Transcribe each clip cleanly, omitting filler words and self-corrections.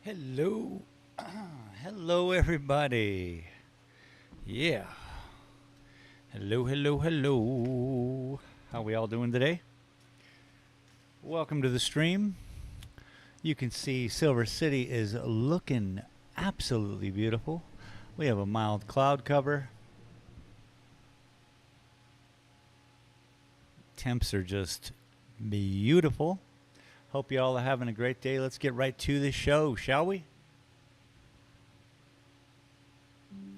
Hello. Hello, everybody. Yeah. Hello, hello, hello. How we all doing today? Welcome to the stream. You can see Silver City is looking absolutely beautiful. We have a mild cloud cover. Temps are just beautiful. Hope you all are having a great day. Let's get right to the show, shall we?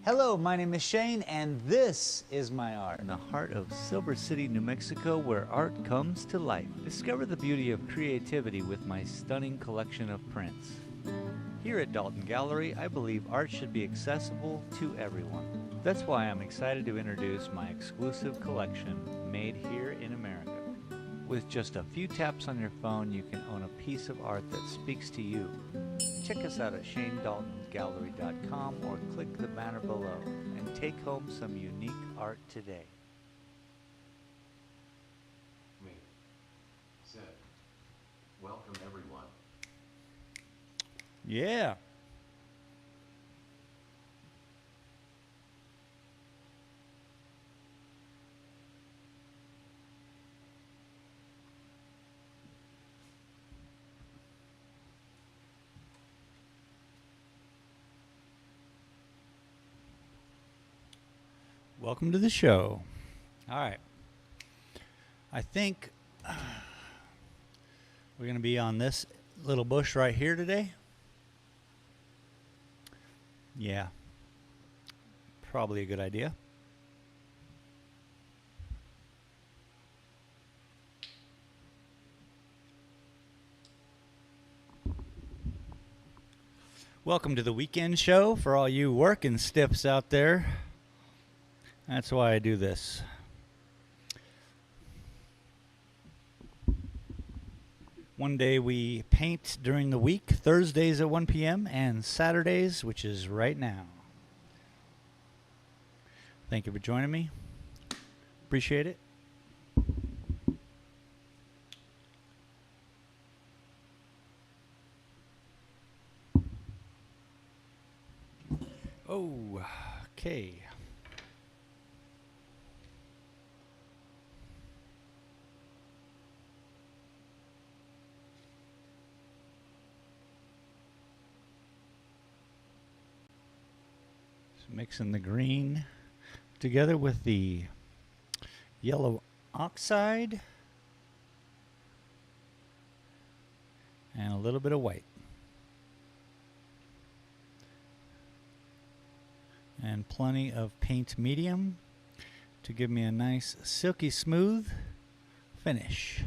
Hello, my name is Shane, and this is my art. In the heart of Silver City, New Mexico, where art comes to life. Discover the beauty of creativity with my stunning collection of prints. Here at Dalton Gallery, I believe art should be accessible to everyone. That's why I'm excited to introduce my exclusive collection, made here in America. With just a few taps on your phone, you can own a piece of art that speaks to you. Check us out at shanedaltongallery.com or click the banner below and take home some unique art today. Me. Sid. Welcome everyone. Yeah. Welcome to the show. All right. I think we're going to be on this little bush right here today. Yeah. Probably a good idea. Welcome to the weekend show for all you working stiffs out there. That's why I do this. One day we paint during the week, Thursdays at 1 p.m. and Saturdays, which is right now. Thank you for joining me. Appreciate it. Oh, okay. Mixing the green together with the yellow oxide and a little bit of white. And plenty of paint medium to give me a nice silky smooth finish.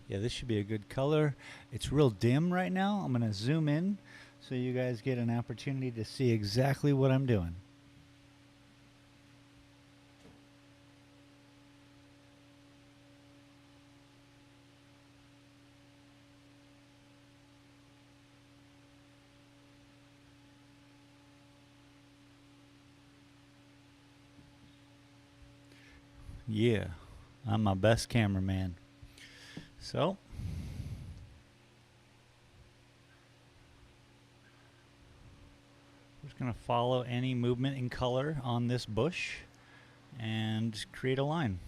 Yeah, this should be a good color. It's real dim right now. I'm going to zoom in so you guys get an opportunity to see exactly what I'm doing. Yeah, I'm my best cameraman. So, I'm just going to follow any movement in color on this bush and create a line.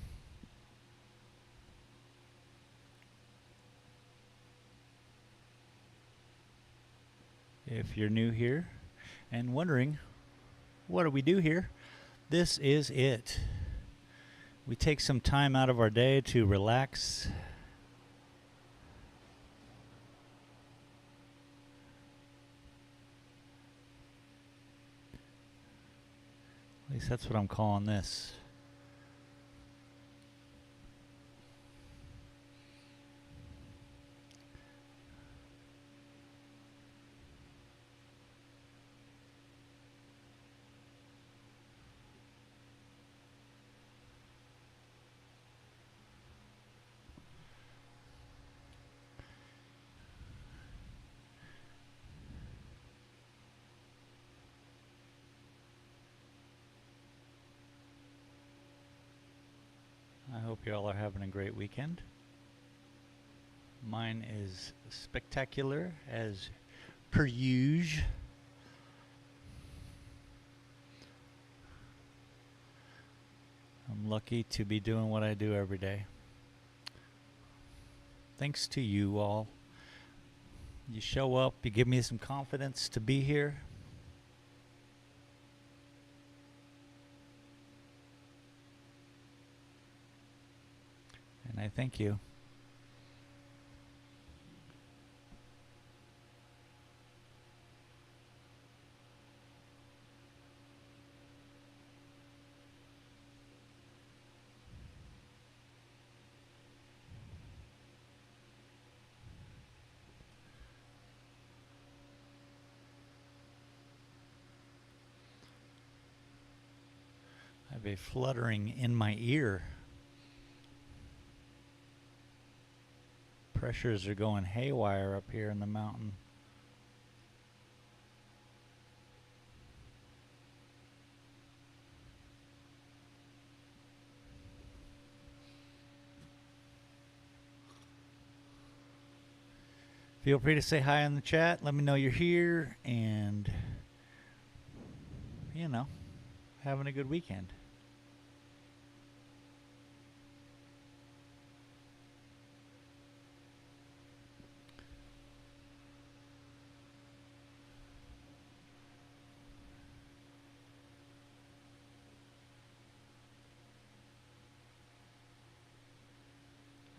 If you're new here and wondering, what do we do here? This is it. We take some time out of our day to relax. At least that's what I'm calling this. I hope you all are having a great weekend. Mine is spectacular as per usual. I'm lucky to be doing what I do every day. Thanks to you all. You show up, you give me some confidence to be here. And I thank you. I have a fluttering in my ear. Pressures are going haywire up here in the mountain. Feel free to say hi in the chat. Let me know you're here and, you know, having a good weekend.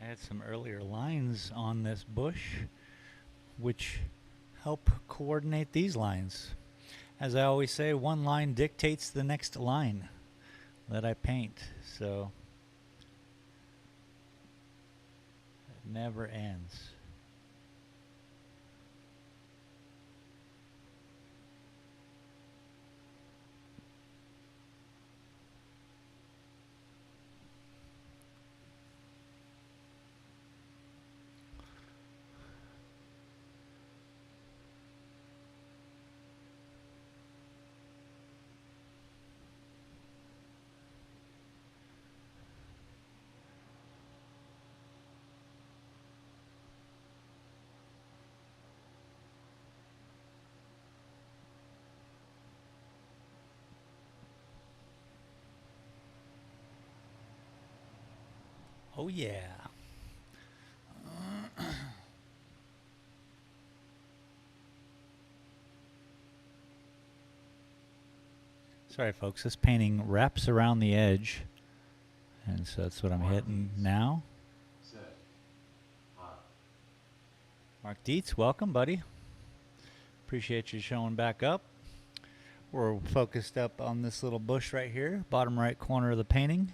I had some earlier lines on this bush which help coordinate these lines. As I always say, one line dictates the next line that I paint, so it never ends. Oh yeah. Sorry folks, this painting wraps around the edge, and so that's what I'm hitting now. Mark Dietz, welcome buddy. Appreciate you showing back up. We're focused up on this little bush right here, bottom right corner of the painting.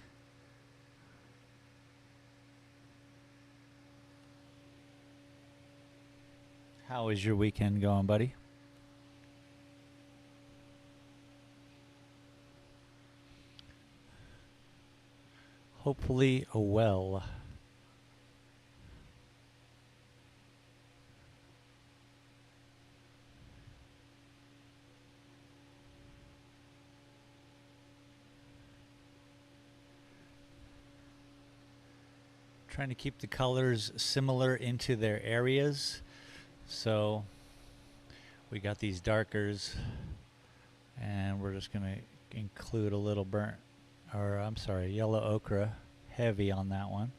How is your weekend going, buddy? Hopefully well. Trying to keep the colors similar into their areas. So we got these darkers, and we're just gonna include a little yellow ochre, heavy on that one.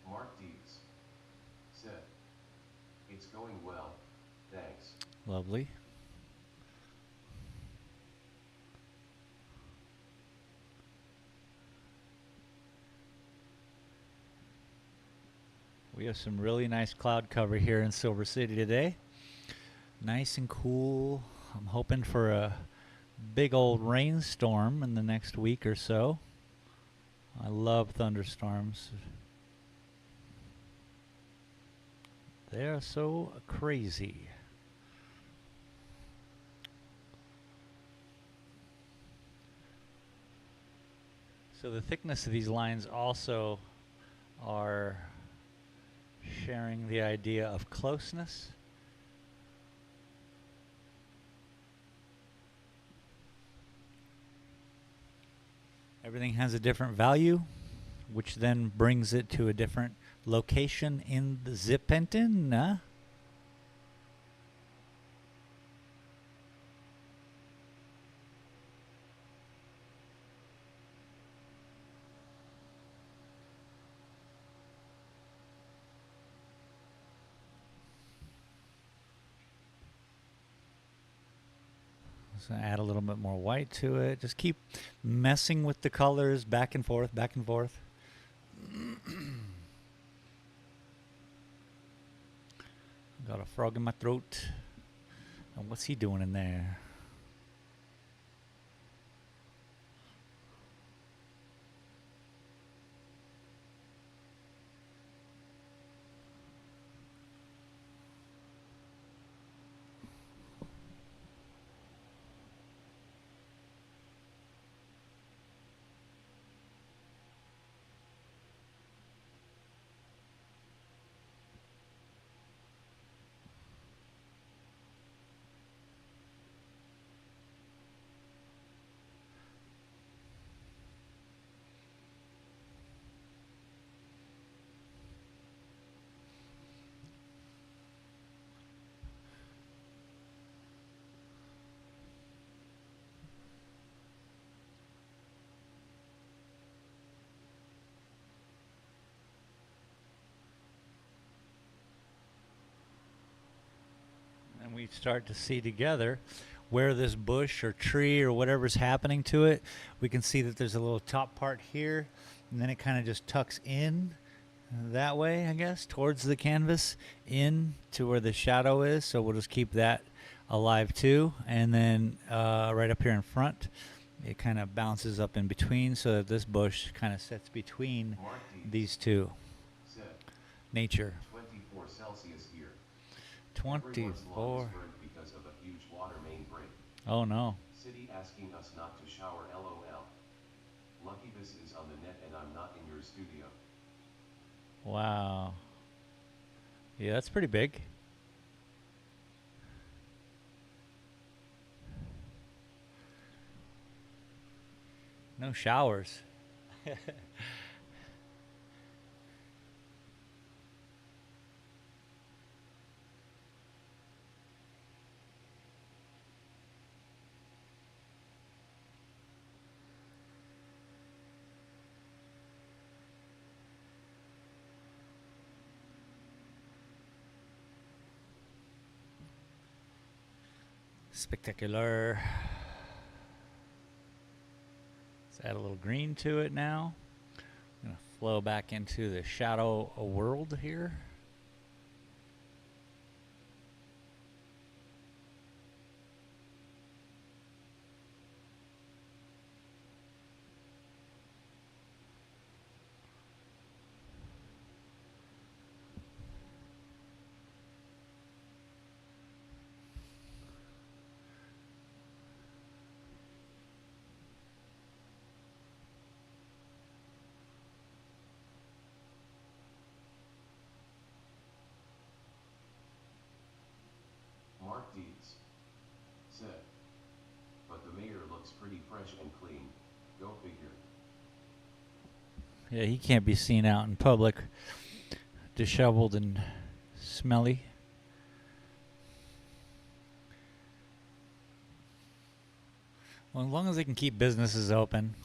Mark Dietz said, "It's going well, thanks." Lovely. We have some really nice cloud cover here in Silver City today. Nice and cool. I'm hoping for a big old rainstorm in the next week or so. I love thunderstorms. They are so crazy. So the thickness of these lines also are sharing the idea of closeness. Everything has a different value, which then brings it to a different location in the Zipentin. So add a little bit more white to it. Just keep messing with the colors back and forth, back and forth. Got a frog in my throat. And what's he doing in there? And we start to see together where this bush or tree or whatever's happening to it. We can see that there's a little top part here, and then it kind of just tucks in that way, I guess, towards the canvas, in to where the shadow is. So we'll just keep that alive too. And then right up here in front, it kind of bounces up in between so that this bush kind of sits between these two. Nature. 24 Celsius here. 24. Because of a huge water main break. Oh no. City asking us not to shower, LOL. Lucky this is on the net and I'm not in your studio. Wow. Yeah, that's pretty big. No showers. Spectacular. Let's add a little green to it now. I'm going to flow back into the shadow world here. Mark Deeds said, but the mayor looks pretty fresh and clean. Go figure. Yeah, he can't be seen out in public, disheveled and smelly. Well, as long as they can keep businesses open.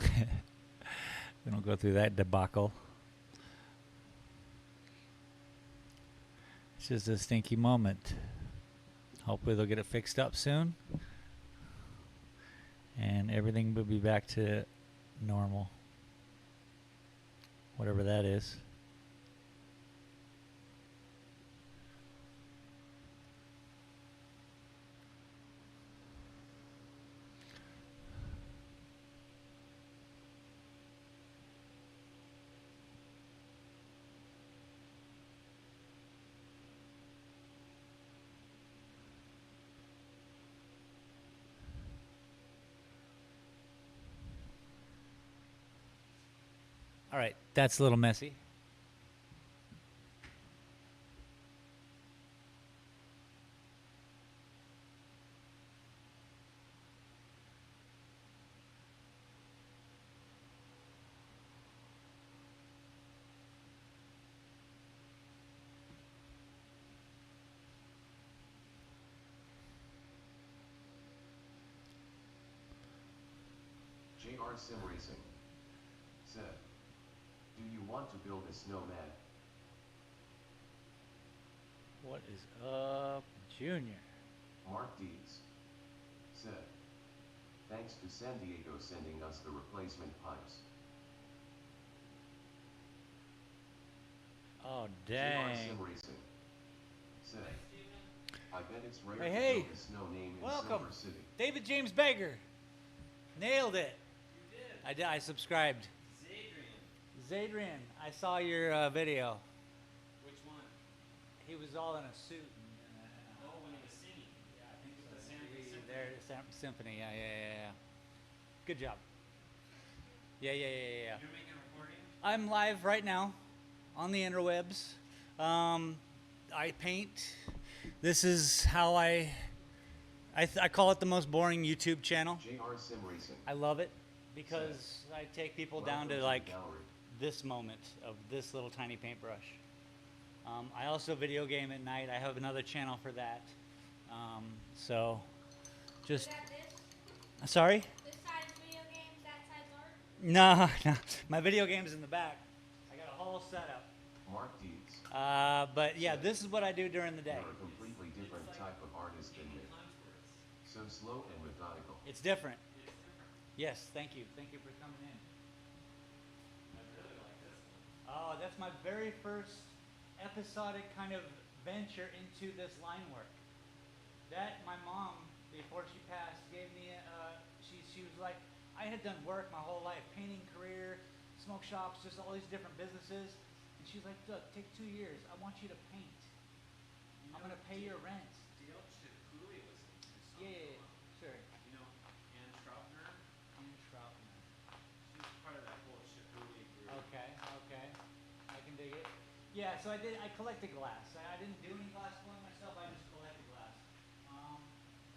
We don't go through that debacle. It's just a stinky moment. Hopefully they'll get it fixed up soon. And everything will be back to normal. Whatever that is. All right, that's a little messy. JR Sim Racing said, do you want to build a snowman? What is up, Junior? Mark Deeds said, thanks to San Diego sending us the replacement pipes. Oh, JR dang. Sim Racing said, I bet it's rare Hey, to hey. build a snow name in Welcome. Silver City. David James Baker. Nailed it. You did. I did. I subscribed. Zadrian, I saw your video. Which one? He was all in a suit. Oh, when he was singing. Yeah, I think so. The Symphony. There, Symphony. Yeah. Good job. Yeah. You're making a recording? I'm live right now on the interwebs. I paint. This is how I call it the most boring YouTube channel. JR Sim Racing. I love it because I take people down to the like gallery. this moment of this little tiny paintbrush. I also video game at night. I have another channel for that. So just Is that this? sorry? This side's video games, that side's art? No. My video game's in the back. I got a whole setup. Mark Deeds. But yeah, this is what I do during the day. You're a completely different type of artist than me. So slow and methodical. It's different. Yes, thank you. Thank you for coming in. I really like this one. Oh, that's my very first episodic kind of venture into this line work. That my mom, before she passed, gave me. She was like, I had done work my whole life, painting career, smoke shops, just all these different businesses, and she's like, look, take 2 years. I want you to paint. I'm gonna pay your rent. Dale Chicouli was in your song. Yeah, sure. You know, Ann Troutner? Ian Troutman. She was part of that whole Chicouli group. Okay. I can dig it. Yeah, so I collected glass. I didn't do any glass blowing myself, I just collected glass.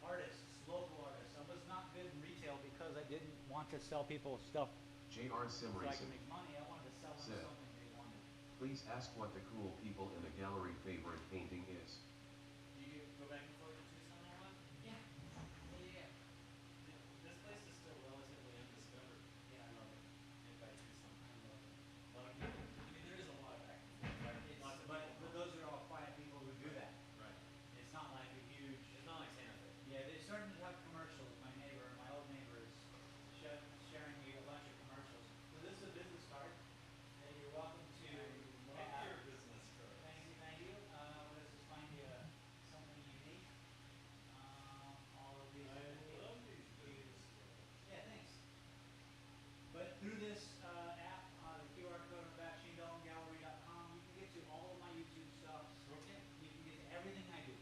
Artists, local artists. I was not good in retail because I didn't want to sell people stuff JR Sim so I Racing could make money. I wanted to sell them Sim. something they wanted. Please ask what the cool people in the gallery favorite painting is. Do you go back and forth to Tucson a lot? Yeah. This place is still relatively undiscovered. Yeah, I love it. And by Tucson. I love it. A lot of people. I mean, there is a lot of back and forth, right? Lots of But people. those are all quiet people who do that. Right. It's not like a huge. It's not like Santa Fe. Yeah, they're starting to have commercials. My old neighbor is sharing me a bunch of commercials. So this is a business card that you're welcome to Love have. your business cards. Thank you. What does this find you? Something unique. All of these. I love these business cards. Yeah, thanks. But through this app, the QR code on the back, ShaneDaltonGallery.com, you can get to all of my YouTube stuff. Okay. You can get to everything I do.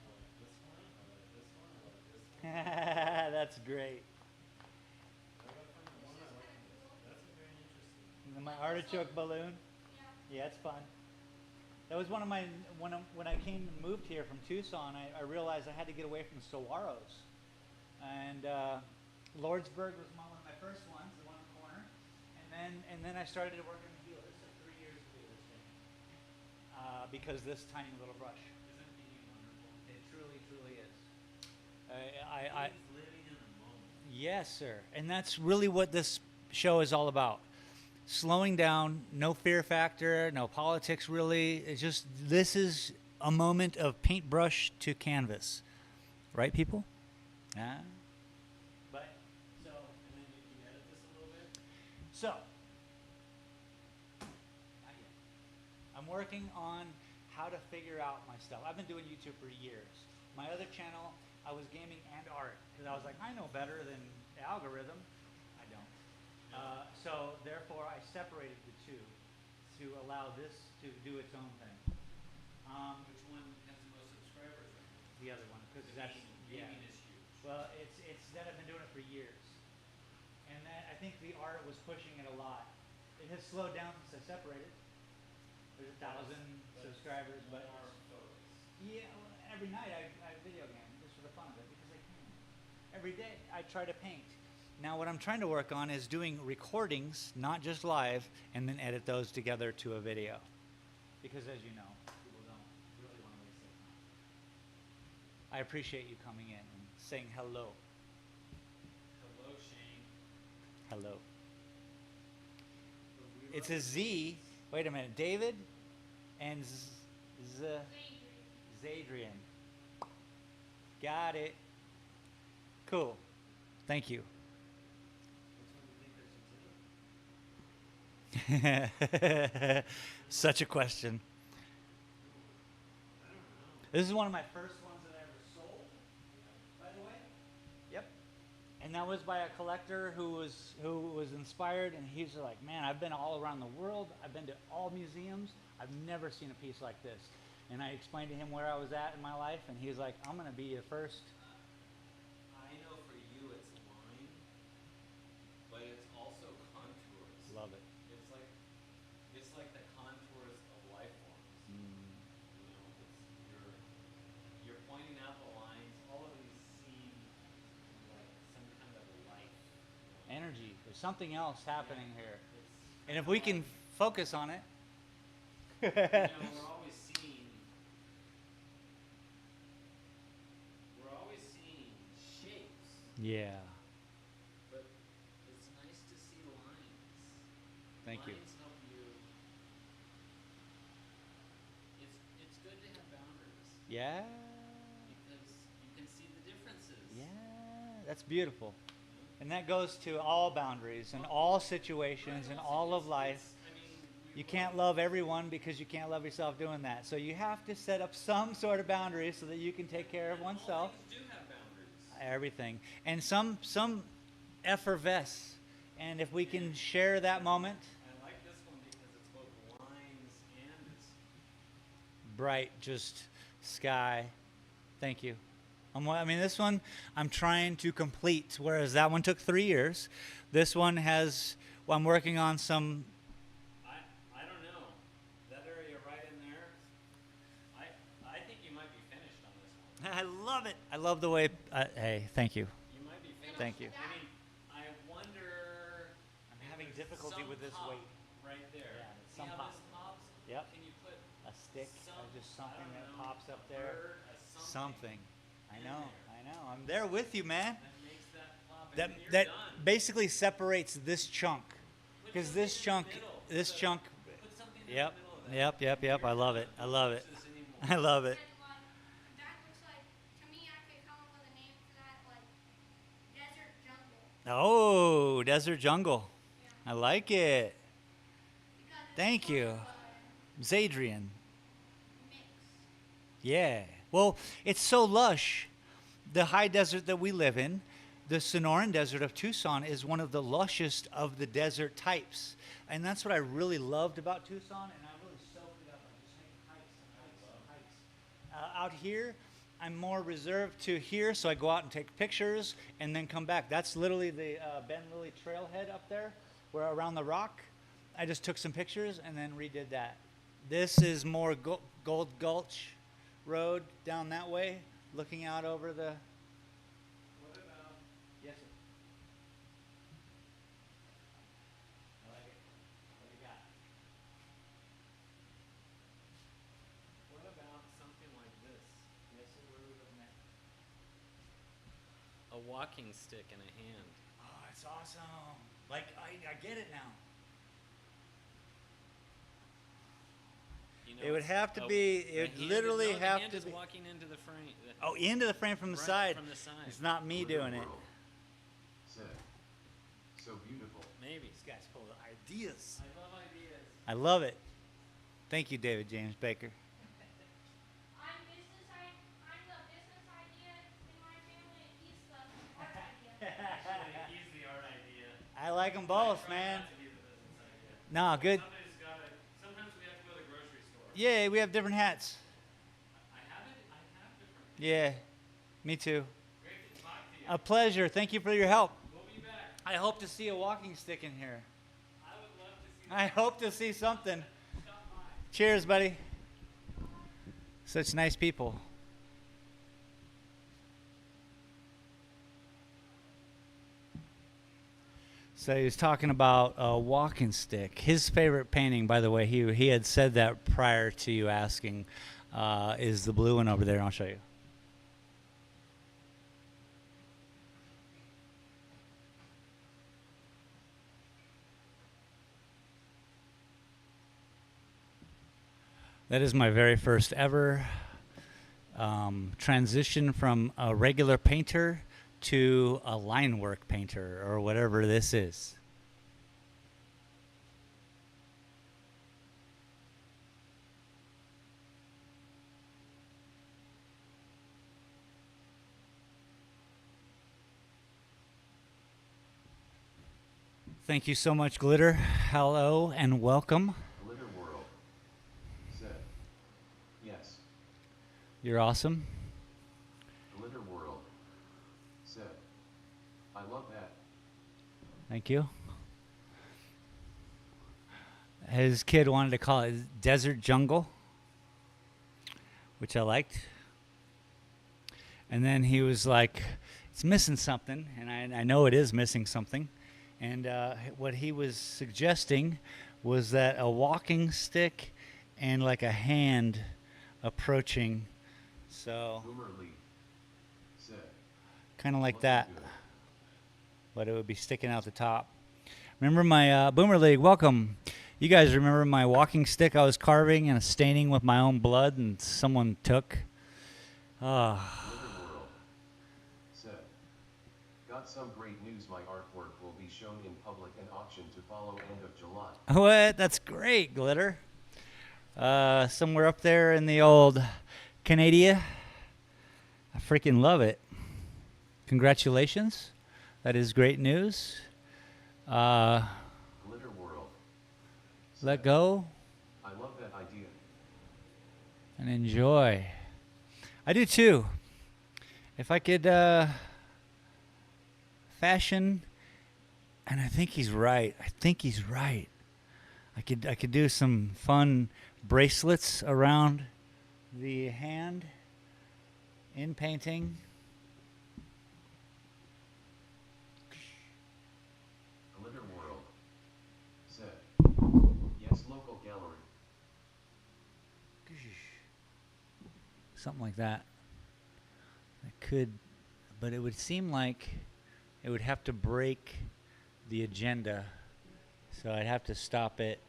I like this one. I like this one. I like this one. That's great. I gotta find the one I like this. That's a very interesting. My artichoke balloon. Yeah. Yeah, it's fun. That was one of my when I came and moved here from Tucson. I realized I had to get away from saguaros, and Lordsburg was one of my first ones, the one in the corner, and then I started to work in the dealer. This took 3 years to do this thing because this tiny little brush. Isn't painting wonderful? It truly is. He's living in the moment. Yes, sir. And that's really what this show is all about. Slowing down, no fear factor, no politics really. It's just, this is a moment of paintbrush to canvas. Right, people? Ah. But, so, And then you edit this a little bit. so. Not yet. I'm working on how to figure out my stuff. I've been doing YouTube for years. My other channel, I was gaming and art because I was like, I know better than the algorithm. I don't. So therefore, I separated the two to allow this to do its own thing. Which one has the most subscribers right now? The other one, because that's Gaming yeah. is huge. Well, it's that I've been doing it for years, and that I think the art was pushing it a lot. It has slowed down since I separated. There's 1,000 subscribers, but yeah, well, every night I video game just for the fun of it because I can. Every day I try to paint. Now what I'm trying to work on is doing recordings, not just live, and then edit those together to a video. Because as you know, people don't really want to waste their time. I appreciate you coming in and saying hello. Hello, Shane. Hello. It's a Z. Wait a minute. David and Zadrian. Got it. Cool. Thank you. Such a question. This is one of my first ones that I ever sold, by the way. Yep. And that was by a collector who was inspired, and he's like, man, I've been all around the world. I've been to all museums. I've never seen a piece like this. And I explained to him where I was at in my life, and he's like, I'm going to be your first. I know for you it's line, but it's also contours. Love it. It's like the contours of life forms. You know, you're pointing out the lines. All of these seem like some kind of life. You know? Energy. There's something else happening here. It's And if we can focus on it. you know, we're always seeing shapes. Yeah. But it's nice to see lines. Thank you. Lines help you. It's good to have boundaries Yeah. because you can see the differences. Yeah. That's beautiful. And that goes to all boundaries and all situations and all of life. You can't love everyone because you can't love yourself doing that. So you have to set up some sort of boundaries so that you can take care of oneself. All things do have boundaries. Everything. And some effervesce. And if we can share that moment. I like this one because it's both lines and it's Bright, just sky. Thank you. I mean, this one I'm trying to complete, whereas that one took 3 years. This one has, well, I'm working on some. I don't know. That area right in there, I think you might be finished on this one. I love it. I love the way, hey, thank you. You might be finished. Thank you. I mean, I wonder. I'm having if difficulty some with this pop weight. right there. Yeah, See some how pop. this pops? Yep. Can you put A stick some, or just I something don't that know, pops up a there. bird, a Something. I in know. there. I know. I'm there with you, man. That makes that pop, and That then you're that done. basically separates this chunk, Put because something this in the chunk, middle. this chunk. Put something in Yep. the middle of that. Yep. I love it. I love it. This anymore. I love it. That looks like, to me, I could come up with a name for that, like desert jungle. Oh, desert jungle. Yeah. I like it. Because it's Thank sort you. of a Zadrian. mix. Yeah. Well, it's so lush. The high desert that we live in, the Sonoran Desert of Tucson, is one of the lushest of the desert types. And that's what I really loved about Tucson, and I really soaked it up by just taking hikes and hikes and hikes. Out here, I'm more reserved to here, so I go out and take pictures and then come back. That's literally the Ben Lilly trailhead up there, where around the rock. I just took some pictures and then redid that. This is more Gold Gulch Road down that way, looking out over the. What about Yes, sir. I like it. What do you got? what about something like this? Yes, sir. Where are we looking at? A walking stick in a hand. Oh, it's awesome. Like, I get it now. You know, It would it's have to a- be, the it would hand- literally no, the have hand to is be. walking into the frame. Oh, into the frame from the Right side. from the side. It's not me doing it. World said, so beautiful. Maybe. This guy's full of ideas. I love ideas. I love it. Thank you, David James Baker. I'm the business idea in my family, and he's the art idea. Actually, he's the art idea. I like them both, I try man. not to be the business idea. No, good. Sometimes we have to go to the grocery store. Yeah, we have different hats. I have different. Yeah, me too. Great to talk to you. A pleasure. Thank you for your help. We'll be back. I hope to see a walking stick in here. I would love to see I hope to see something. Stop by. Cheers, buddy. Such nice people. So he was talking about a walking stick. His favorite painting, by the way, he had said that prior to you asking, is the blue one over there. I'll show you. That is my very first ever transition from a regular painter to a line work painter, or whatever this is. Thank you so much, Glitter. Hello and welcome. Glitter World said, yes. You're awesome. Glitter World said, I love that. Thank you. His kid wanted to call it Desert Jungle, which I liked. And then he was like, it's missing something, and I know it is missing something. And what he was suggesting was that a walking stick and like a hand approaching. So Boomer Lee said, kind of like looking that, good. but it would be sticking out the top. Remember my Boomer League, welcome. You guys remember my walking stick I was carving and staining with my own blood and someone took? Ah. Glitter World said, got some great news. My artwork will be shown in public and auction to follow end of July. What? That's great, Glitter. Somewhere up there in the old Canada. I freaking love it. Congratulations. That is great news. Glitter World Let said, go I love that idea. and enjoy. I do too. If I could fashion, and I think he's right. I could do some fun bracelets around the hand in painting. Glitter World said, yes, local gallery. Something like that. I could, but it would seem like it would have to break the agenda. So I'd have to stop it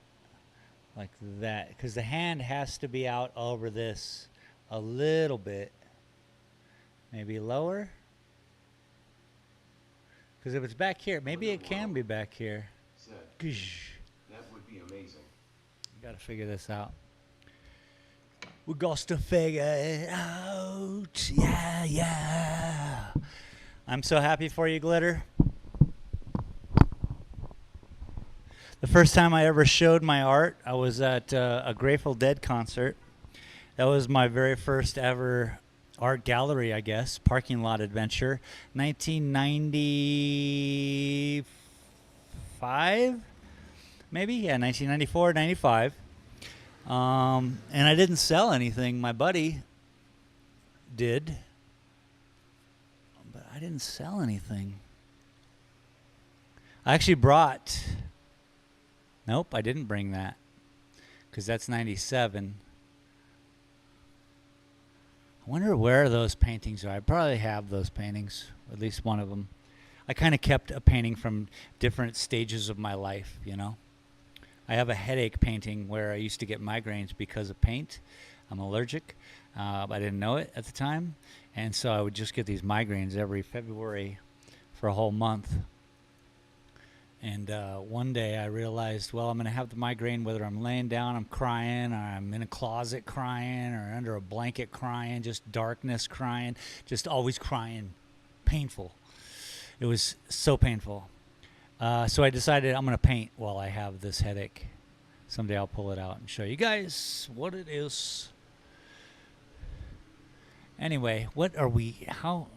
like that, because the hand has to be out over this a little bit. Maybe lower. Because if it's back here, maybe it can be back here. Said, You that would be amazing. gotta figure this out. We got to figure it out. Yeah, yeah. I'm so happy for you, Glitter. The first time I ever showed my art, I was at a Grateful Dead concert. That was my very first ever art gallery, I guess, parking lot adventure. 1995, maybe? Yeah, 1994, 95. And I didn't sell anything. My buddy did. But I didn't sell anything. I actually brought... Nope, I didn't bring that. Because that's 97. I wonder where those paintings are. I probably have those paintings, at least one of them. I kind of kept a painting from different stages of my life, you know. I have a headache painting where I used to get migraines because of paint. I'm allergic. I didn't know it at the time. And so I would just get these migraines every February for a whole month. And one day I realized, well, I'm going to have the migraine whether I'm laying down, I'm crying, or I'm in a closet crying, or under a blanket crying, just darkness crying, just always crying. Painful. It was so painful. So I decided I'm going to paint while I have this headache. Someday I'll pull it out and show you guys what it is. Anyway, what are we, how,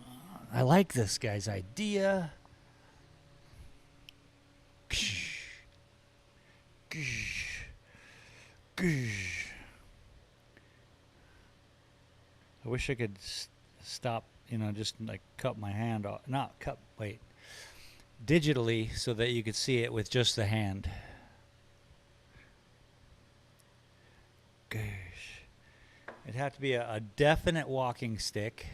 I like this guy's idea. I wish I could stop, just like cut my hand off. Not cut, wait. Digitally so that you could see it with just the hand. Gosh. It'd have to be a definite walking stick.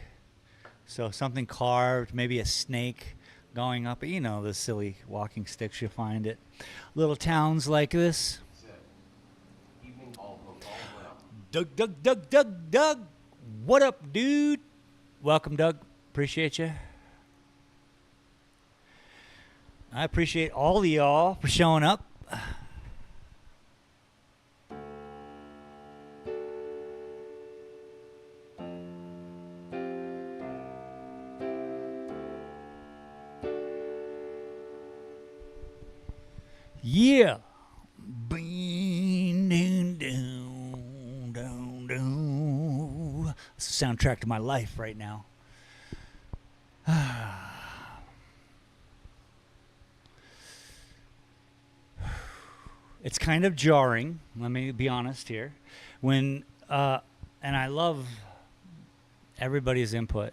So something carved, maybe a snake going up. The silly walking sticks you find at little towns like this. Said, evening all hope all well. Doug. What up, dude? Welcome, Doug. Appreciate you. I appreciate all of y'all for showing up. Yeah. It's the soundtrack to my life right now. It's kind of jarring, let me be honest here. And I love everybody's input,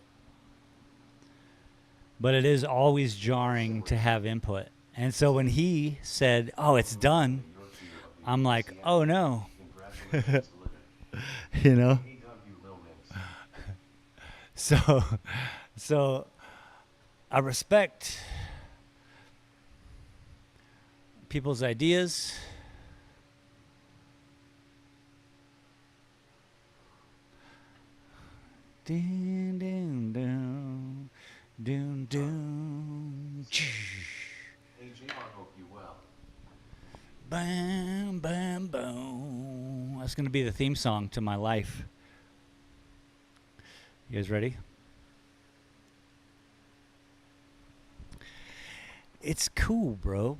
but it is always jarring to have input. And so when he said, "Oh, it's done," I'm like, "Oh no." You know? So I respect people's ideas. Dun, dun, dun, dun, dun. Hey, JR, hope you well. Bam, bam, boom. That's going to be the theme song to my life. You guys ready? It's cool, bro.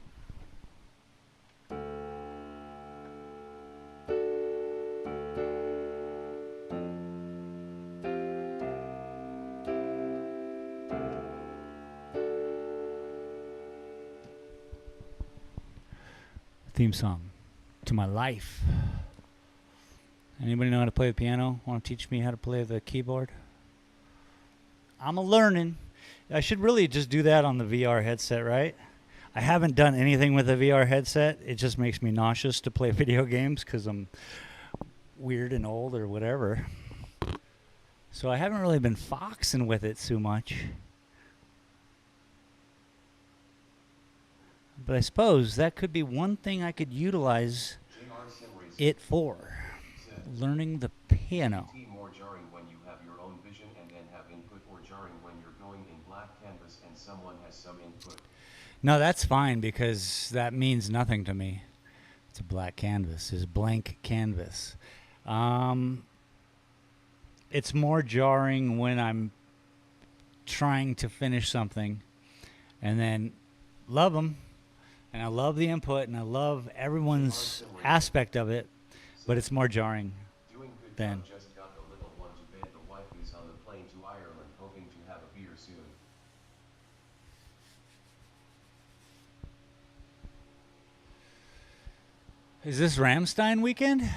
Theme song to my life. Anybody know how to play the piano? Want to teach me how to play the keyboard? I'm a learning. I should really just do that on the VR headset, right? I haven't done anything with the VR headset. It just makes me nauseous to play video games because I'm weird and old or whatever. So I haven't really been foxing with it too much. But I suppose that could be one thing I could utilize it for. Learning the piano. More jarring when you have your own vision and then have input, or jarring when you're going in black canvas and someone has some input. No, that's fine because that means nothing to me. It's a black canvas. It's blank canvas. It's more jarring when I'm trying to finish something and then love them. And I love the input, and I love everyone's aspect of it, but it's more jarring than. Just got the little one to bed. The wife is on the plane to Ireland, hoping to have a beer soon. Is this Rammstein weekend?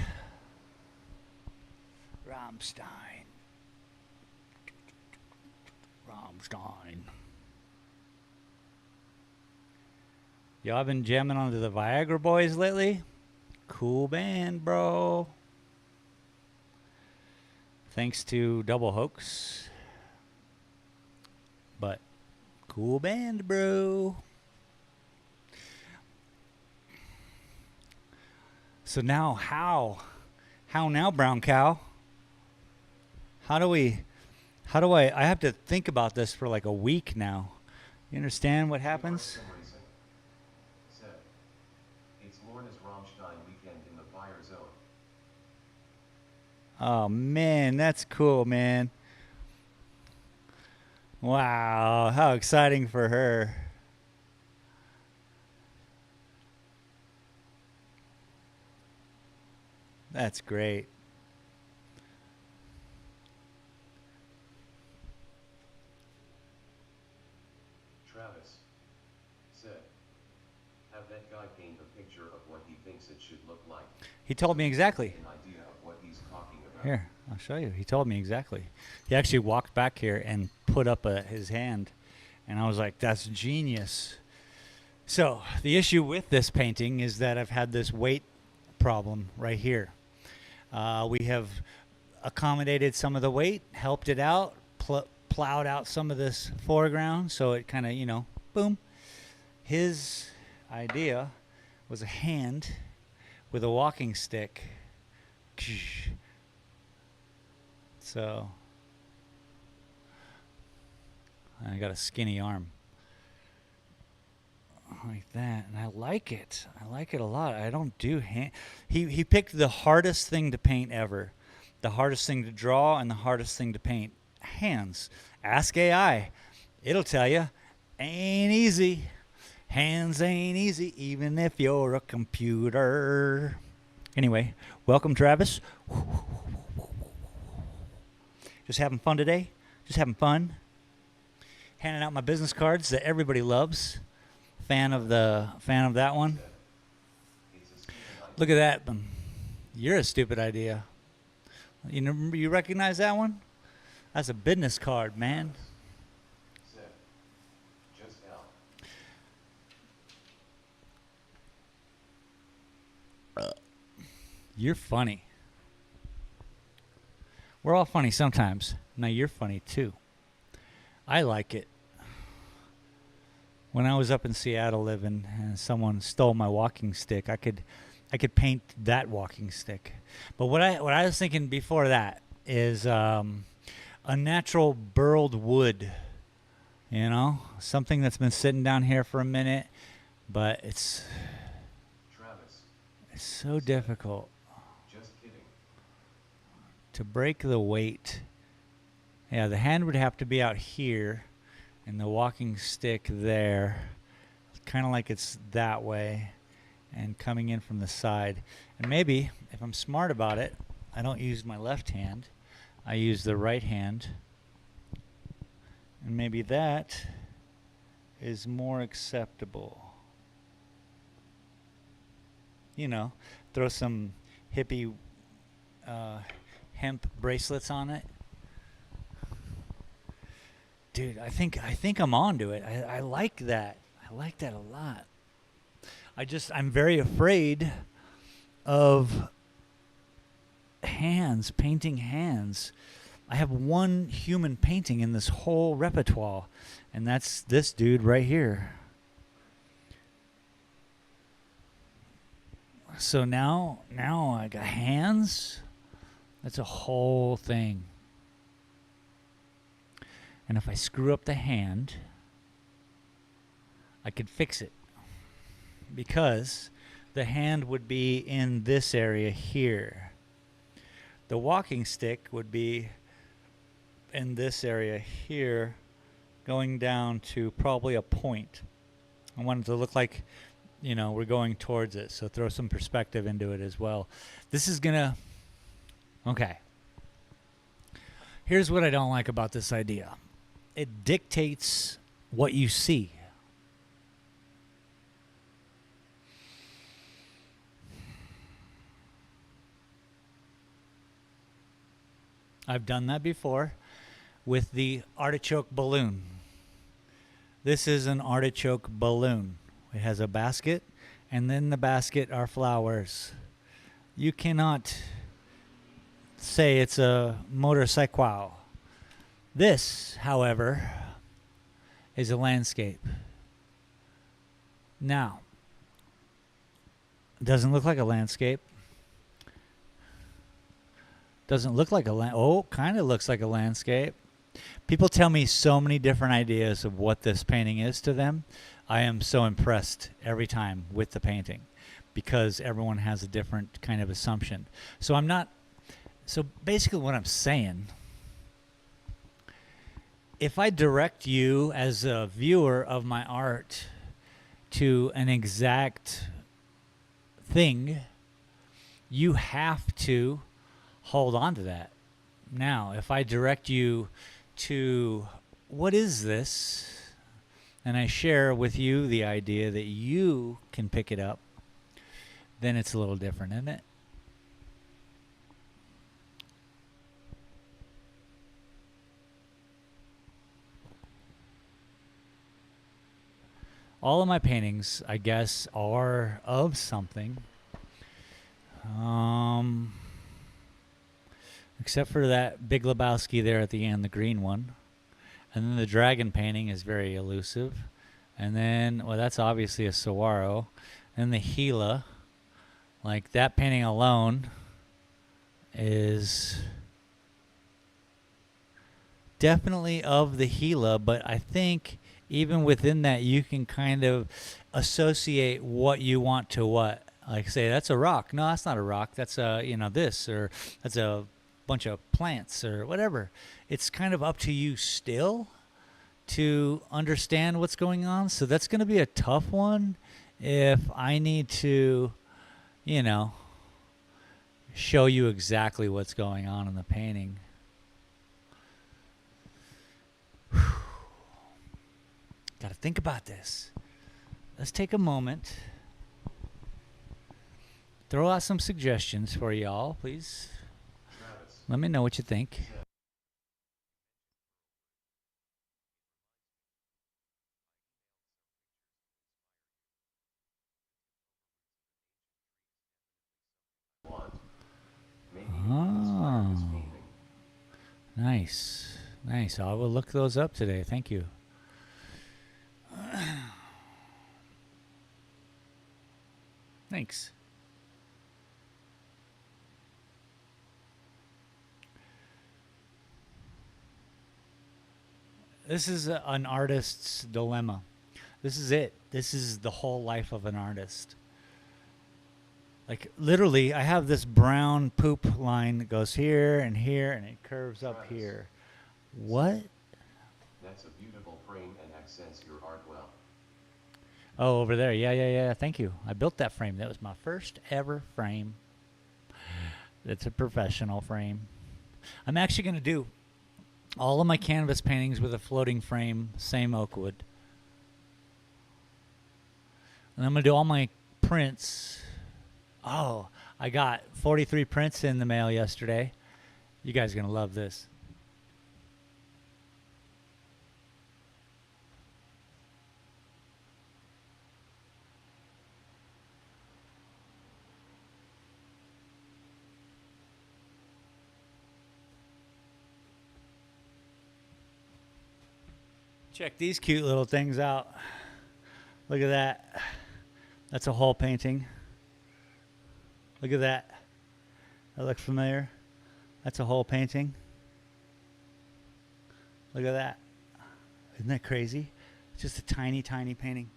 Rammstein. Y'all been jamming onto the Viagra Boys lately? Cool band, bro. Thanks to Double Hoax. But cool band, bro. So now how now, brown cow? I have to think about this for like a week now. You understand what happens? It's Lorna's Rammstein weekend in the fire zone. Oh man, that's cool, man. Wow, how exciting for her. That's great. Travis said, have that guy paint a picture of what he thinks it should look like. He told me exactly. An idea of what he's talking about. Here, I'll show you. He told me exactly. He actually walked back here and put up his hand, and I was like, that's genius. So the issue with this painting is that I've had this weight problem right here. We have accommodated some of the weight, helped it out, plowed out some of this foreground, so it kind of, you know, boom. His idea was a hand with a walking stick. So I got a skinny arm like that, and I like it. I like it a lot. I don't do hand. He picked the hardest thing to paint ever, the hardest thing to draw, and the hardest thing to paint. Hands. Ask AI. It'll tell you, ain't easy. Hands ain't easy, even if you're a computer. Anyway, welcome, Travis. Just having fun today. Just having fun. Handing out my business cards that everybody loves. Fan of that one. Look at that. You're a stupid idea. You recognize that one? That's a business card, man. Just L. You're funny. We're all funny sometimes. Now you're funny too. I like it. When I was up in Seattle living and someone stole my walking stick, I could paint that walking stick. But what I was thinking before that is a natural burled wood, you know, something that's been sitting down here for a minute, but it's so difficult. Just kidding. To break the weight. Yeah, the hand would have to be out here and the walking stick there, kind of like it's that way and coming in from the side. And maybe, if I'm smart about it, I don't use my left hand. I use the right hand. And maybe that is more acceptable. You know, throw some hippie hemp bracelets on it. Dude, I think I'm onto it. I like that. I like that a lot. I'm very afraid of hands, painting hands. I have one human painting in this whole repertoire, and that's this dude right here. So now I got hands. That's a whole thing. And if I screw up the hand, I could fix it. Because the hand would be in this area here. The walking stick would be in this area here, going down to probably a point. I want it to look like, you know, we're going towards it. So throw some perspective into it as well. This is gonna, okay. Here's what I don't like about this idea. It dictates what you see. I've done that before with the artichoke balloon. This is an artichoke balloon. It has a basket, and then the basket are flowers. You cannot say it's a motorcycle. This, however, is a landscape. Now, it doesn't look like a landscape. Doesn't look like kind of looks like a landscape. People tell me so many different ideas of what this painting is to them. I am so impressed every time with the painting because everyone has a different kind of assumption. So basically what I'm saying, if I direct you as a viewer of my art to an exact thing, you have to hold on to that. Now, if I direct you to what is this, and I share with you the idea that you can pick it up, then it's a little different, isn't it? All of my paintings, I guess, are of something. Except for that Big Lebowski there at the end, the green one. And then the dragon painting is very elusive. And then, well, that's obviously a saguaro. And the Gila, like that painting alone is definitely of the Gila, but I think even within that, you can kind of associate what you want to what. Like say, that's a rock. No, that's not a rock. That's this, or that's a bunch of plants or whatever. It's kind of up to you still to understand what's going on. So that's going to be a tough one if I need to, show you exactly what's going on in the painting. Got to think about this. Let's take a moment. Throw out some suggestions for y'all, please. Travis. Let me know what you think. Want. Maybe you can inspire this painting. Nice. Nice. I will look those up today. Thank you. Thanks. This is an artist's dilemma. This is it. This is the whole life of an artist. Like literally, I have this brown poop line that goes here, and it curves up Travis. here. What? That's a beautiful frame and accents your art well. Oh, over there. Yeah. Thank you. I built that frame. That was my first ever frame. It's a professional frame. I'm actually going to do all of my canvas paintings with a floating frame, same oak wood. And I'm going to do all my prints. Oh, I got 43 prints in the mail yesterday. You guys are going to love this. Check these cute little things out. Look at that. That's a whole painting. Look at that. That looks familiar. That's a whole painting. Look at that. Isn't that crazy? It's just a tiny, tiny painting.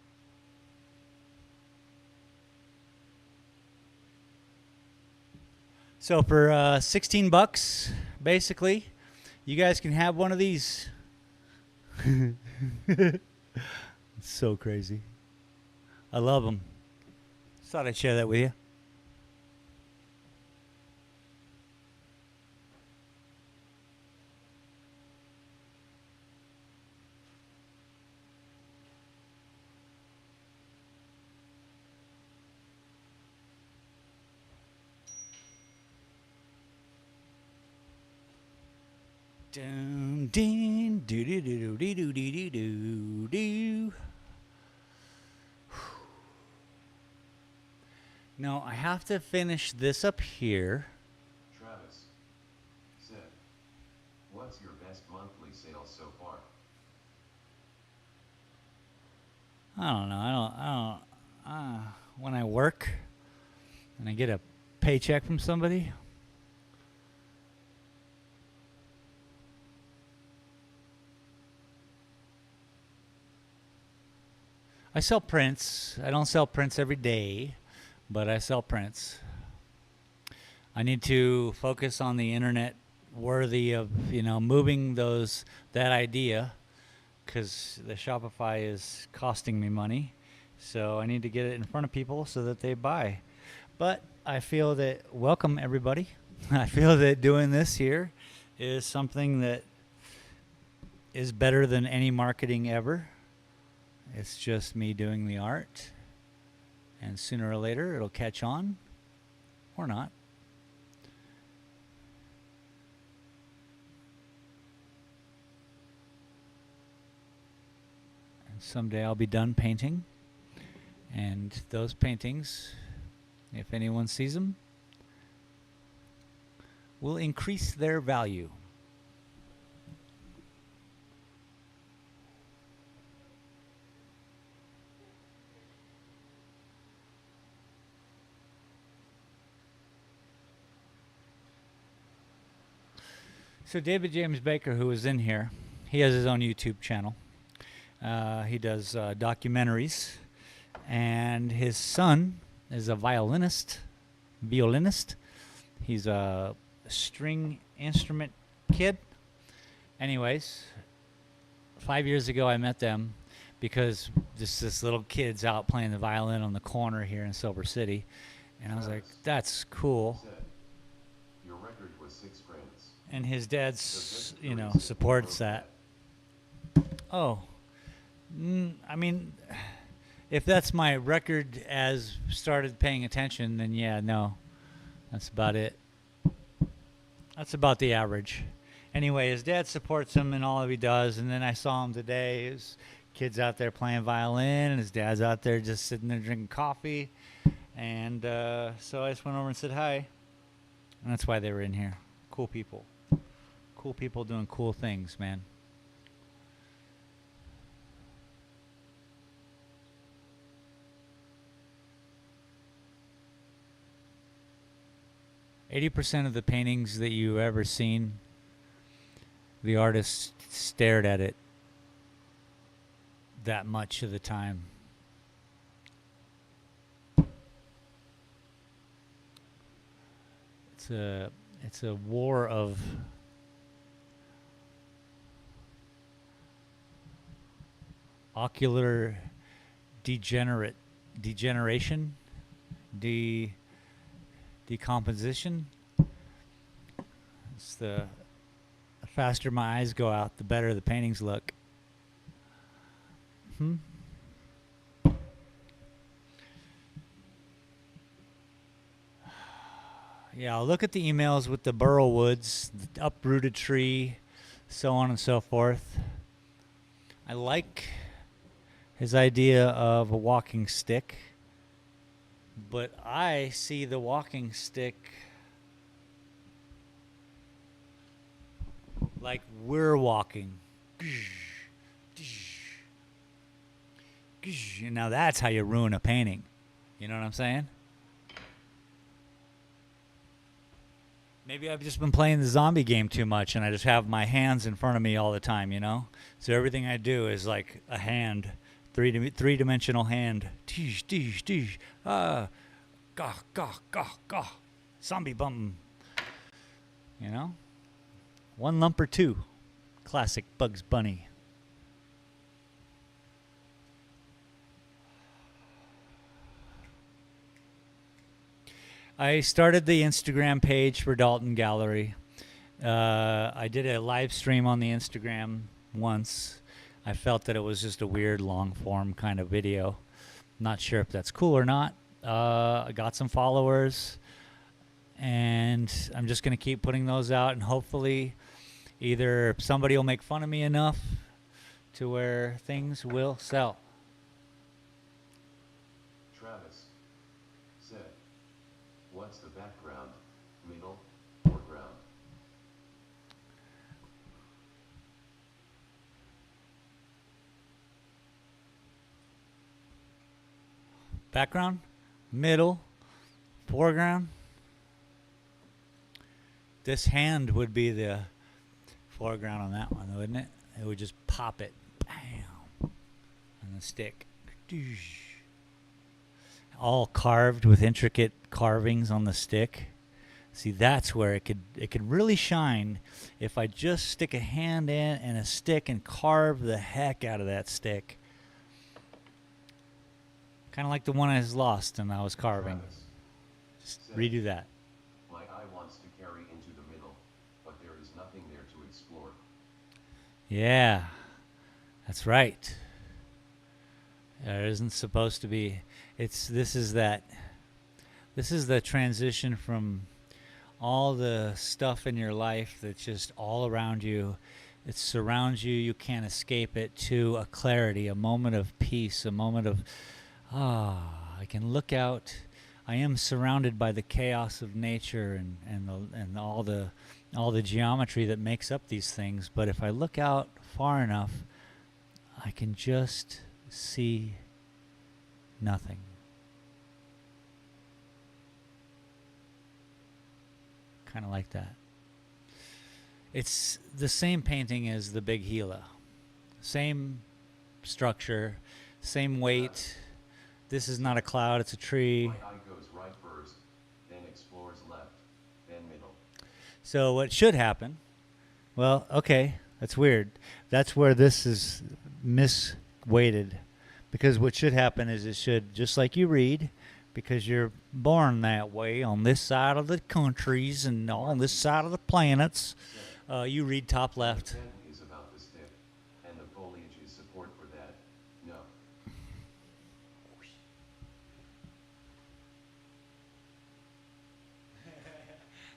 So for 16 bucks, basically, you guys can have one of these. It's so crazy. I love them. Just thought I'd share that with you. Dun, ding, doo doo doo doo doo doo doo doo. No, I have to finish this up here. Travis said, what's your best monthly sales so far? I don't know. When I work and I get a paycheck from somebody. I sell prints. I don't sell prints every day, but I sell prints. I need to focus on the internet worthy of, moving that idea, because the Shopify is costing me money. So I need to get it in front of people so that they buy. But I feel that, welcome everybody. I feel that doing this here is something that is better than any marketing ever. It's just me doing the art. And sooner or later, it'll catch on, or not. And someday I'll be done painting. And those paintings, if anyone sees them, will increase their value. So David James Baker, who was in here, he has his own YouTube channel. He does documentaries, and his son is a violinist. He's a string instrument kid. Anyways, 5 years ago I met them because this little kid's out playing the violin on the corner here in Silver City, and I was like, that's cool. Your record was 6 grams. And his dad's, supports that. Oh, I mean, if that's my record as started paying attention, then yeah, no, that's about it. That's about the average. Anyway, his dad supports him in all he does, and then I saw him today. His kid's out there playing violin, and his dad's out there just sitting there drinking coffee. And so I just went over and said hi, and that's why they were in here. Cool people. Cool people doing cool things, man. %80 of the paintings that you've ever seen, the artist stared at it that much of the time. It's a war of ocular degeneration, decomposition. It's the faster my eyes go out, the better the paintings look. Yeah, I'll look at the emails with the burrow woods, the uprooted tree, so on and so forth. I like his idea of a walking stick, but I see the walking stick like we're walking. Now that's how you ruin a painting. You know what I'm saying? Maybe I've just been playing the zombie game too much and I just have my hands in front of me all the time, you know? So everything I do is like a hand, three-dimensional hand. Teesh, teesh, teesh. Gah, gah, gah, gah. Zombie bum. You know? One lump or two. Classic Bugs Bunny. I started the Instagram page for Dalton Gallery. I did a live stream on the Instagram once. I felt that it was just a weird long form kind of video. Not sure if that's cool or not. I got some followers, and I'm just going to keep putting those out, and hopefully either somebody will make fun of me enough to where things will sell. Travis said, what's the background, middle, foreground? Background, middle, foreground. This hand would be the foreground on that one, wouldn't it? It would just pop it, bam, on the stick. All carved with intricate carvings on the stick. See, that's where it could really shine if I just stick a hand in and a stick and carve the heck out of that stick. Kind of like the one I was lost and I was carving. Travis Just said, redo that. my eye wants to carry into the middle, but there is nothing there to explore. Yeah, that's right. There isn't supposed to be. This is the transition from all the stuff in your life that's just all around you. It surrounds you. You can't escape it, to a clarity, a moment of peace, a moment of, I can look out. I am surrounded by the chaos of nature and all the geometry that makes up these things. But if I look out far enough, I can just see nothing. Kind of like that. It's the same painting as the big Gila. Same structure, same weight. This is not a cloud, it's a tree. My eye goes right first, then explores left, then middle. So what should happen, well, okay, that's weird. That's where this is misweighted. Because what should happen is it should, just like you read, because you're born that way on this side of the countries and on this side of the planets, you read top left. The intent is about the stick, and the foliage is support for that. No.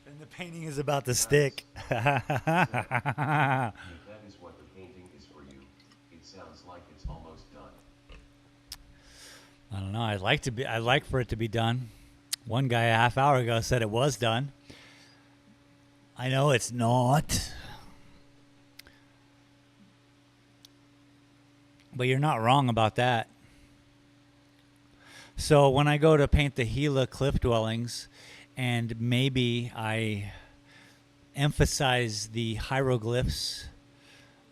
And the painting is about the stick. If that is what the painting is for you, it sounds like it's almost done. I don't know. I'd like for it to be done. One guy a half hour ago said it was done. I know it's not. But you're not wrong about that. So when I go to paint the Gila cliff dwellings, and maybe I emphasize the hieroglyphs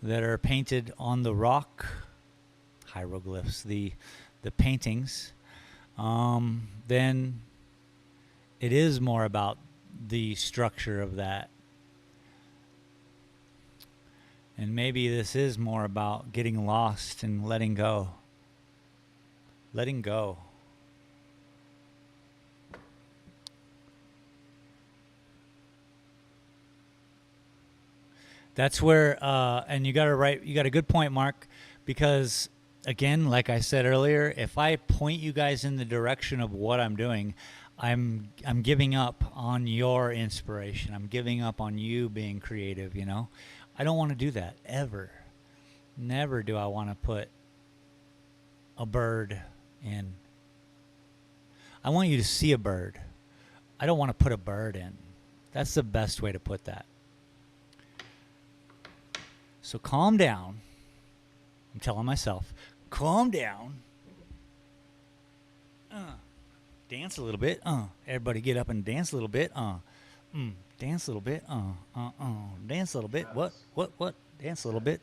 that are painted on the rock, hieroglyphs, the paintings, then it is more about the structure of that. And maybe this is more about getting lost and letting go. Letting go. That's where, and you got a good point, Mark, because again, like I said earlier, if I point you guys in the direction of what I'm doing, I'm giving up on your inspiration. I'm giving up on you being creative, you know? I don't want to do that, ever. Never do I want to put a bird in. I want you to see a bird. I don't want to put a bird in. That's the best way to put that. So calm down. I'm telling myself, calm down. Dance a little bit. Everybody get up and dance a little bit. Dance a little bit. Dance a little bit. What? Dance a little bit.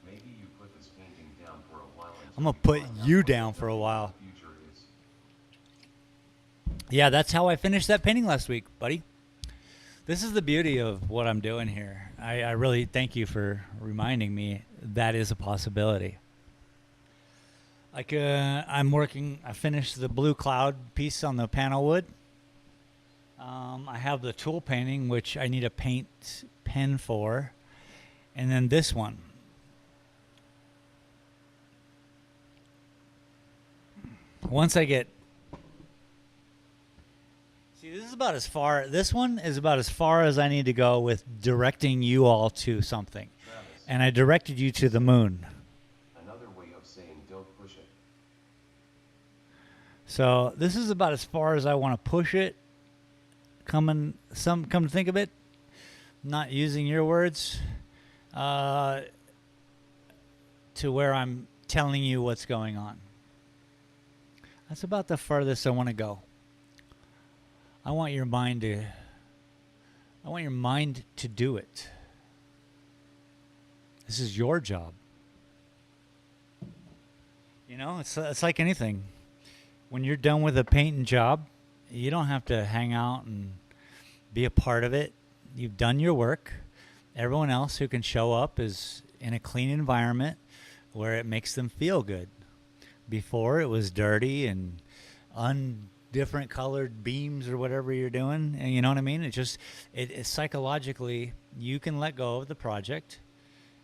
Maybe you put this painting down for a while. I'm going to put you down for a while. Future is. Yeah, that's how I finished that painting last week, buddy. This is the beauty of what I'm doing here. I really thank you for reminding me that is a possibility. Like I finished the blue cloud piece on the panel wood. I have the tool painting, which I need a paint pen for. And then this one. Once I get... See, this one is about as far as I need to go with directing you all to something. Travis, And I directed you to the moon. another way of saying don't push it. So this is about as far as I want to push it. Come to think of it, not using your words, to where I'm telling you what's going on. That's about the furthest I want to go. I want your mind to do it. This is your job. You know, it's like anything. When you're done with a painting job, you don't have to hang out and be a part of it. You've done your work. Everyone else who can show up is in a clean environment where it makes them feel good. Before, it was dirty and different colored beams or whatever you're doing. And you know what I mean? It psychologically, you can let go of the project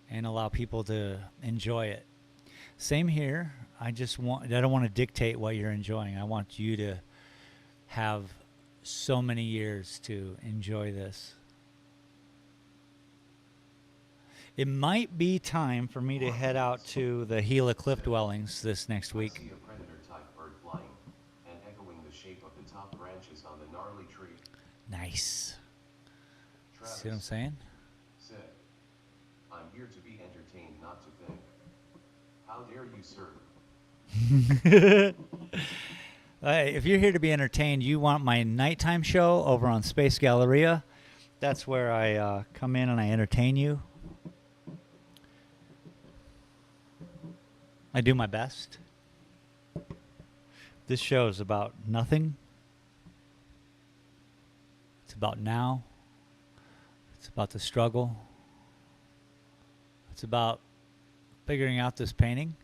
and allow people to enjoy it. Same here. I don't want to dictate what you're enjoying. I want you to have so many years to enjoy this. It might be time for me to head out to the Gila Cliff Dwellings this next I week. see a predator-type bird flying and echoing the shape of the top branches on the gnarly tree. Nice. Travis See what I'm saying? said, "I'm here to be entertained, not to think. How dare you, sir?" If you're here to be entertained, you want my nighttime show over on Space Galleria. That's where I come in and I entertain you. I do my best. This show is about nothing. It's about now. It's about the struggle. It's about figuring out this painting.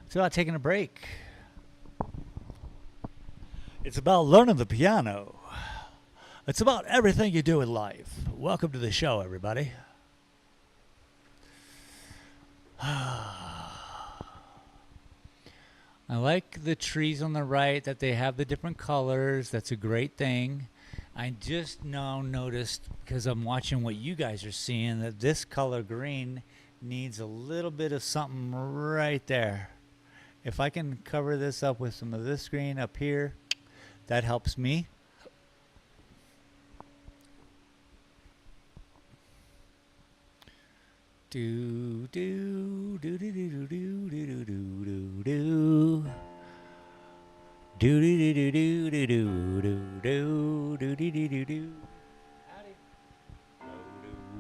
It's about taking a break. It's about learning the piano. It's about everything you do in life. Welcome to the show, everybody. I like the trees on the right, that they have the different colors. That's a great thing. I just now noticed, because I'm watching what you guys are seeing, that this color green needs a little bit of something right there. If I can cover this up with some of this green up here, that helps me. Do do do do do do do do do do do. Do do do do do do do do do do do do do. Howdy.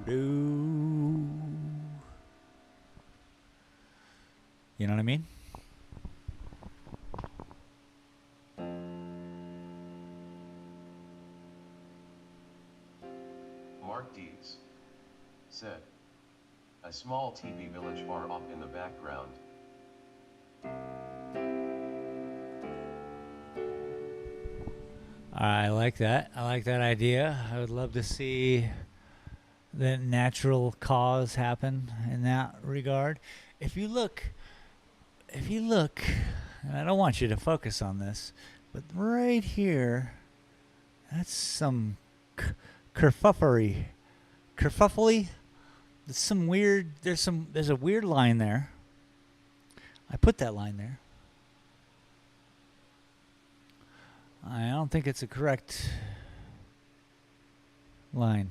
Do do. You know what I mean? Mark Deeds said, "A small teepee village far off in the background." I like that. I like that idea. I would love to see the natural cause happen in that regard. If you look, and I don't want you to focus on this, but right here, that's some kerfuffle. There's some weird. There's a weird line there. I put that line there. I don't think it's a correct line.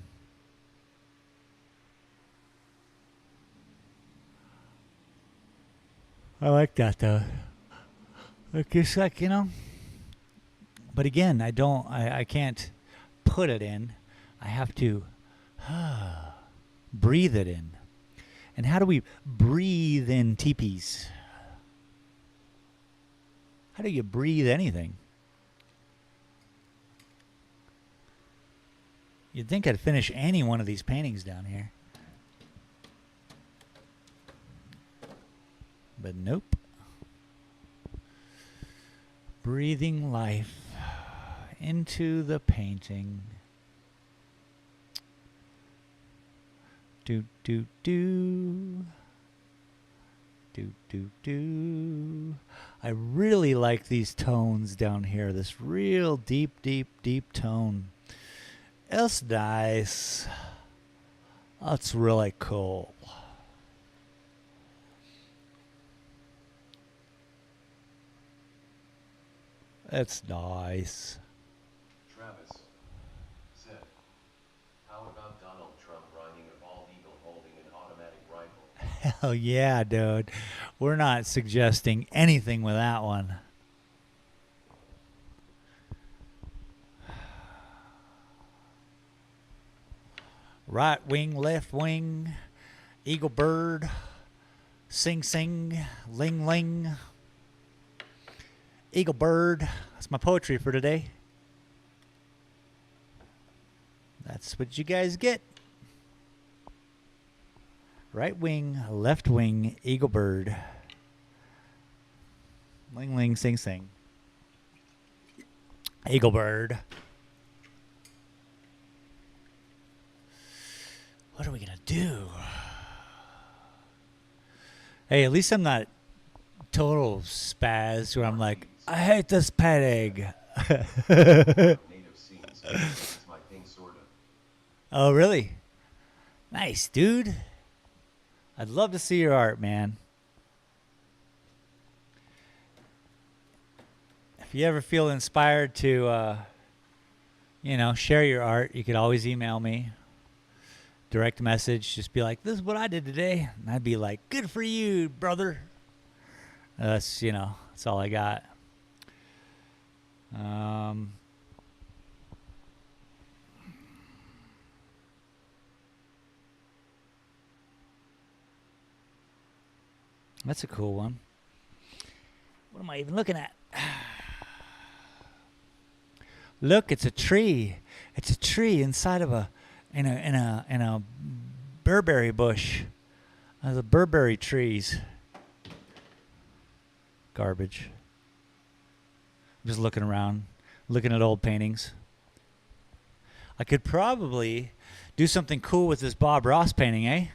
I like that though. It's like, you know. But again, I can't put it in. I have to breathe it in. And how do we breathe in teepees? How do you breathe anything? You'd think I'd finish any one of these paintings down here. But nope. Breathing life into the painting. Do do do. Do do do. I really like these tones down here. This real deep, deep, deep tone. It's nice. That's really cool. It's nice. Travis said, "How about Donald Trump riding a bald eagle holding an automatic rifle?" Hell yeah, dude. We're not suggesting anything with that one. Right wing, left wing, eagle bird, sing sing, ling ling. Eagle bird. That's my poetry for today. That's what you guys get. Right wing, left wing, eagle bird. Ling ling, sing sing. Eagle bird. What are we going to do? Hey, at least I'm not total spaz where I'm like, I hate this pet egg. Native scenes. That's my thing, sort of. Oh, really? Nice, dude. I'd love to see your art, man. If you ever feel inspired to, share your art, you could always email me. Direct message. Just be like, this is what I did today. And I'd be like, good for you, brother. That's all I got. That's a cool one. What am I even looking at? Look, it's a tree. It's a tree inside of in a burberry bush. The burberry trees. Garbage. I'm just looking around, looking at old paintings. I could probably do something cool with this Bob Ross painting, eh?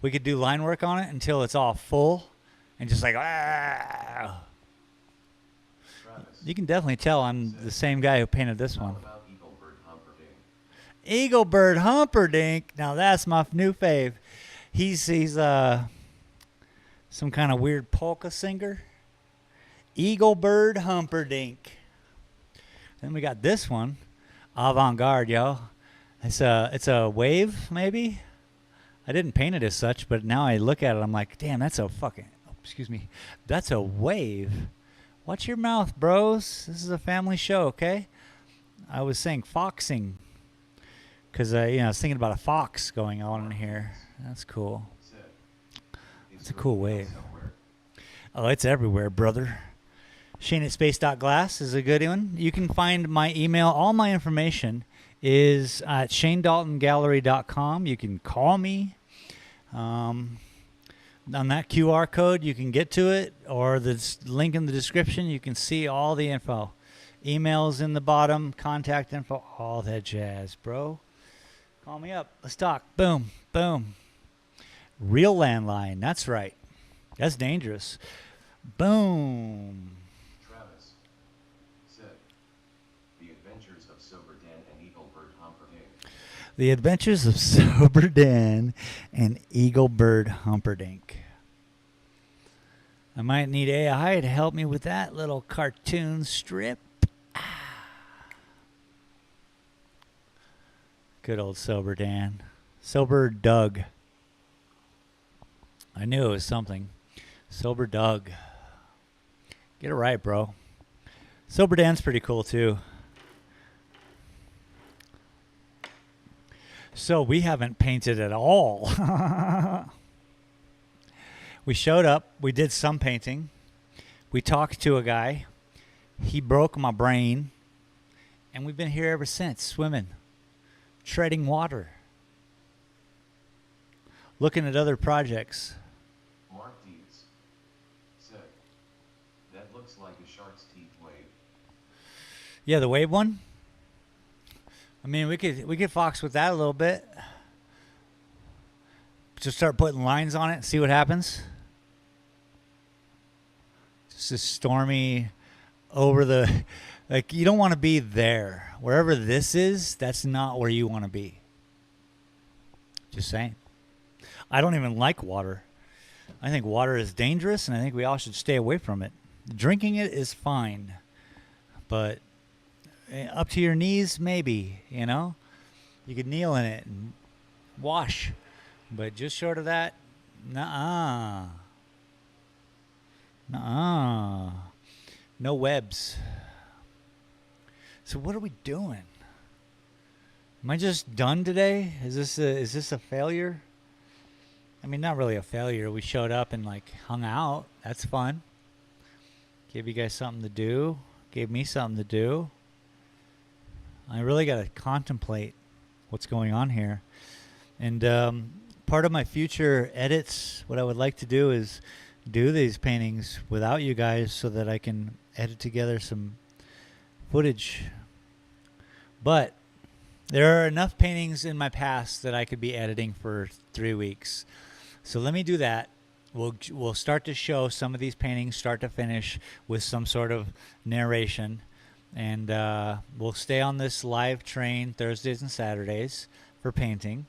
We could do line work on it until it's all full and just like, ah. Travis, You can definitely tell I'm the same guy who painted this how one. about Eaglebird Humperdinck? Eaglebird Humperdinck. Now that's my new fave. He's some kind of weird polka singer. Eaglebird Humperdinck. Then we got this one, avant-garde, yo. It's a wave, maybe. I didn't paint it as such, but now I look at it, I'm like, damn, that's a that's a wave. Watch your mouth, bros. This is a family show, okay? I was saying foxing because I was thinking about a fox going on in here. That's cool. Said, It's a cool wave. somewhere. Oh, it's everywhere, brother. Shane@space.glass is a good one. You can find my email. All my information is at shanedaltongallery.com. You can call me. On that QR code, you can get to it, or the link in the description. You can see all the info. Emails in the bottom, contact info, all that jazz, bro. Call me up. Let's talk. Boom, boom. Real landline. That's right. That's dangerous. Boom. Travis said, The Adventures of Sober Dan and Eaglebird Humperdinck. The Adventures of Sober Dan and Eaglebird Humperdinck. I might need AI to help me with that little cartoon strip. Good old Sober Dan. Sober Doug. I knew it was something. Sober Doug. Get it right, bro. Sober Dan's pretty cool, too. So we haven't painted at all. We showed up. We did some painting. We talked to a guy. He broke my brain. And we've been here ever since, swimming, treading water, looking at other projects. Mark Dietz said, That looks like a shark's teeth wave. Yeah, the wave one. I mean, we could fox with that a little bit. Just start putting lines on it and see what happens. Just a stormy over the, like, you don't want to be there. Wherever this is, that's not where you want to be. Just saying. I don't even like water. I think water is dangerous, and I think we all should stay away from it. Drinking it is fine, but up to your knees, maybe, You could kneel in it and wash. But just short of that, nuh-uh. Nuh-uh. No webs. So what are we doing? Am I just done today? Is this a failure? I mean, not really a failure. We showed up and, hung out. That's fun. Gave you guys something to do. Gave me something to do. I really got to contemplate what's going on here. And part of my future edits, what I would like to do is do these paintings without you guys so that I can edit together some footage. But there are enough paintings in my past that I could be editing for 3 weeks. So let me do that. we'll start to show some of these paintings start to finish with some sort of narration, and we'll stay on this live train Thursdays and Saturdays for painting.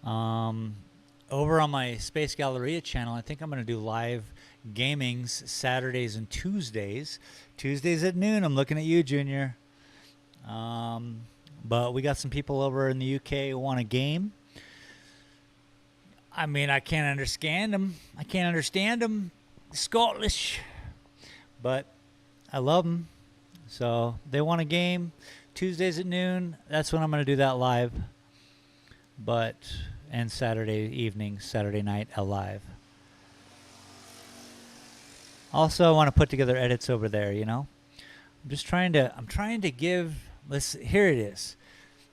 Over on my Space Galleria channel, I think I'm going to do live gamings Saturdays and Tuesdays. Tuesdays at noon. I'm looking at you, Junior. But we got some people over in the UK who want a game. I mean, I can't understand them. I can't understand them. Scottish. But I love them. So they want a game. Tuesdays at noon. That's when I'm going to do that live. And Saturday evening, Saturday night, live. Also, I want to put together edits over there, you know. I'm trying to give, here it is.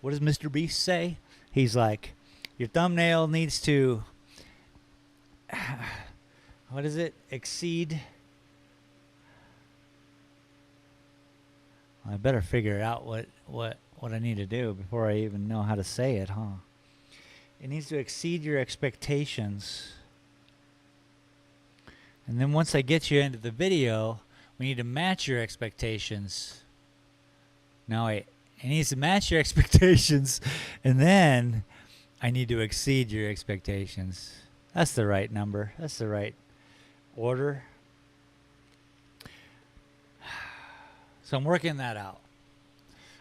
What does Mr. Beast say? He's like, your thumbnail needs to, what is it? Exceed. I better figure out what I need to do before I even know how to say it, huh? It needs to exceed your expectations. And then once I get you into the video, we need to match your expectations. No, wait. It needs to match your expectations, and then I need to exceed your expectations. That's the right number. That's the right order. So I'm working that out.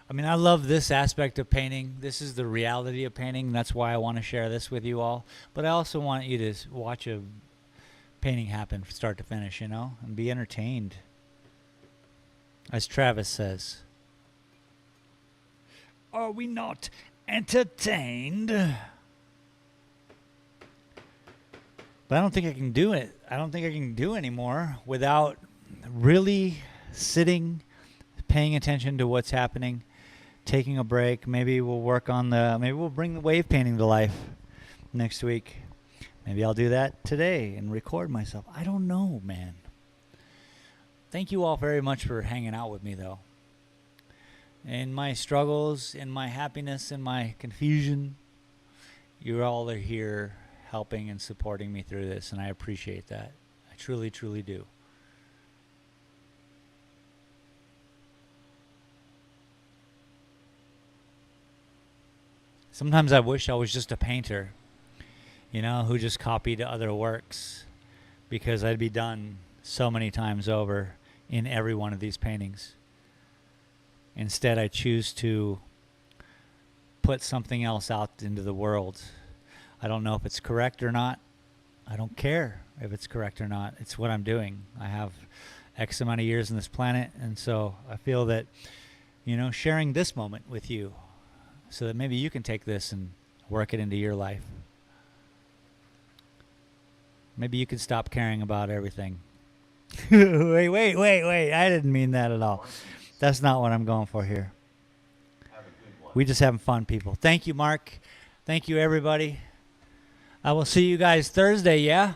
I mean, I love this aspect of painting. This is the reality of painting. That's why I want to share this with you all. But I also want you to watch a painting happen from start to finish, you know, and be entertained. As Travis says, are we not entertained? But I don't think I can do it. I don't think I can do anymore without really sitting, paying attention to what's happening, taking a break. Maybe we'll bring the wave painting to life next week. Maybe I'll do that today and record myself. I don't know, man. Thank you all very much for hanging out with me, though. In my struggles, in my happiness, in my confusion, you all are here helping and supporting me through this, and I appreciate that. I truly, truly do. Sometimes I wish I was just a painter, you know, who just copied other works, because I'd be done so many times over in every one of these paintings. Instead, I choose to put something else out into the world. I don't know if it's correct or not. I don't care if it's correct or not. It's what I'm doing. I have X amount of years on this planet, and so I feel that, you know, sharing this moment with you so that maybe you can take this and work it into your life. Maybe you can stop caring about everything. Wait. I didn't mean that at all. That's not what I'm going for here. We just having fun, people. Thank you, Mark. Thank you, everybody. I will see you guys Thursday, yeah?